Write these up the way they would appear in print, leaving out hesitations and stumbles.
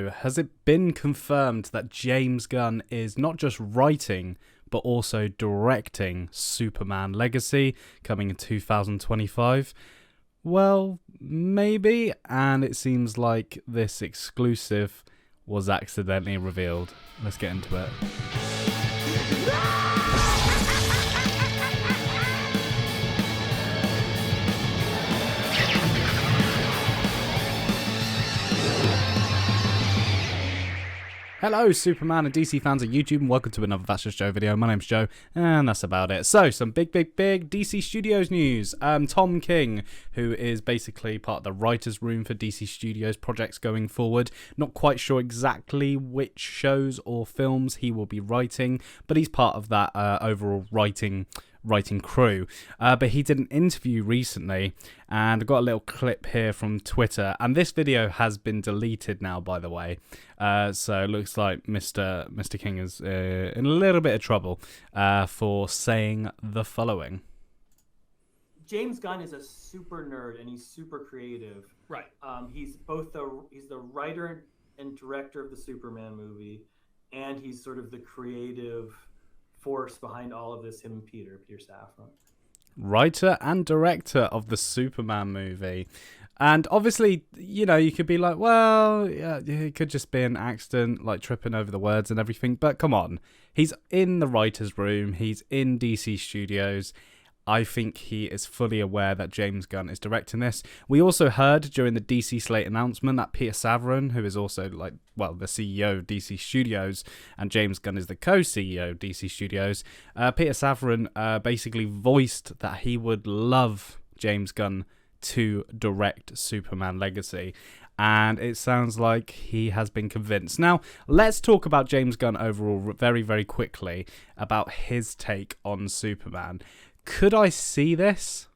So, has it been confirmed that James Gunn is not just writing, but also directing Superman Legacy coming in 2025? Well, maybe, and it seems like this exclusive was accidentally revealed. Let's get into it. Hello, Superman and DC fans of YouTube, and welcome to another That's Just Joe video. My name's Joe, and that's about it. So, some big DC Studios news. Tom King, who is basically part of the writer's room for DC Studios projects going forward. Not quite sure exactly which shows or films he will be writing, but he's part of that overall writing crew. But he did an interview recently, and I got a little clip here from Twitter, and this video has been deleted now, by the way. So it looks like Mr. King is in a little bit of trouble for saying the following. James Gunn is a super nerd and he's super creative. Right. He's the writer and director of the Superman movie, and he's sort of the creative force behind all of this, him and Peter Safran. Writer and director of the Superman movie. And obviously, you know, you could be like, well, yeah, it could just be an accident, like tripping over the words and everything. But come on, he's in the writer's room. He's in DC Studios. I think he is fully aware that James Gunn is directing this. We also heard during the DC Slate announcement that Peter Safran, who is also the CEO of DC Studios, and James Gunn is the co-CEO of DC Studios, Peter Safran basically voiced that he would love James Gunn to direct Superman Legacy. And it sounds like he has been convinced. Now, let's talk about James Gunn overall very, very quickly about his take on Superman. Could I see this?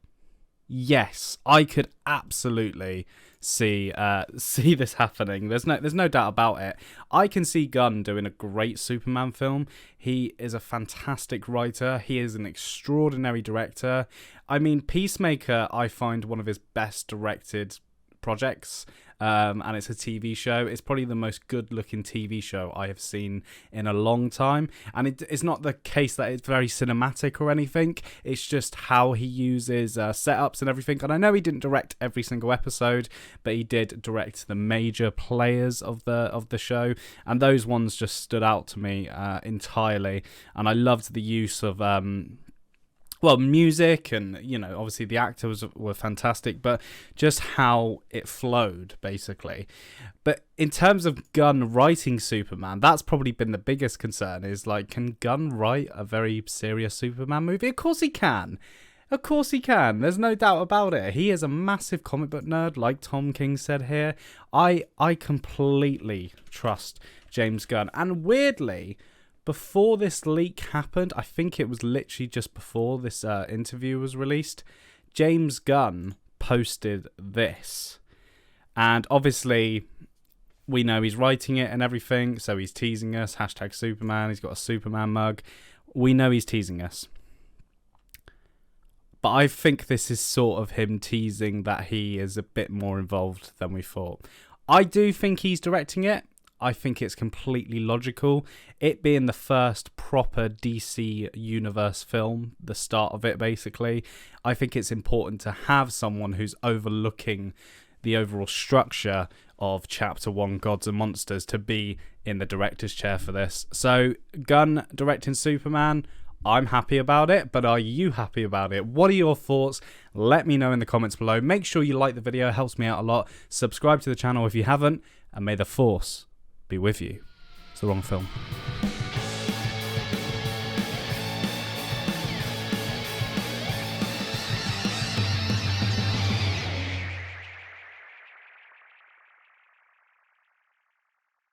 Yes, I could absolutely see this happening. There's no doubt about it. I can see Gunn doing a great Superman film. He is a fantastic writer. He is an extraordinary director. I mean, Peacemaker, I find one of his best directed projects, and it's a TV show. It's probably the most good-looking TV show I have seen in a long time, and it's not the case that it's very cinematic or anything. It's just how he uses setups and everything. And I know he didn't direct every single episode, but he did direct the major players of the show, and those ones just stood out to me entirely. And I loved the use of music, and, you know, obviously the actors were fantastic, but just how it flowed, basically. But in terms of Gunn writing Superman, that's probably been the biggest concern, is like, can Gunn write a very serious Superman movie? Of course he can. Of course he can. There's no doubt about it. He is a massive comic book nerd, like Tom King said here. I completely trust James Gunn. And weirdly, before this leak happened, I think it was literally just before this interview was released, James Gunn posted this. And obviously, we know he's writing it and everything, so he's teasing us. #Superman. He's got a Superman mug. We know he's teasing us. But I think this is sort of him teasing that he is a bit more involved than we thought. I do think he's directing it. I think it's completely logical. It being the first proper DC Universe film, the start of it basically, I think it's important to have someone who's overlooking the overall structure of Chapter 1, Gods and Monsters, to be in the director's chair for this. So, Gunn directing Superman, I'm happy about it, but are you happy about it? What are your thoughts? Let me know in the comments below. Make sure you like the video, it helps me out a lot. Subscribe to the channel if you haven't, and may the Force be with you. It's the wrong film.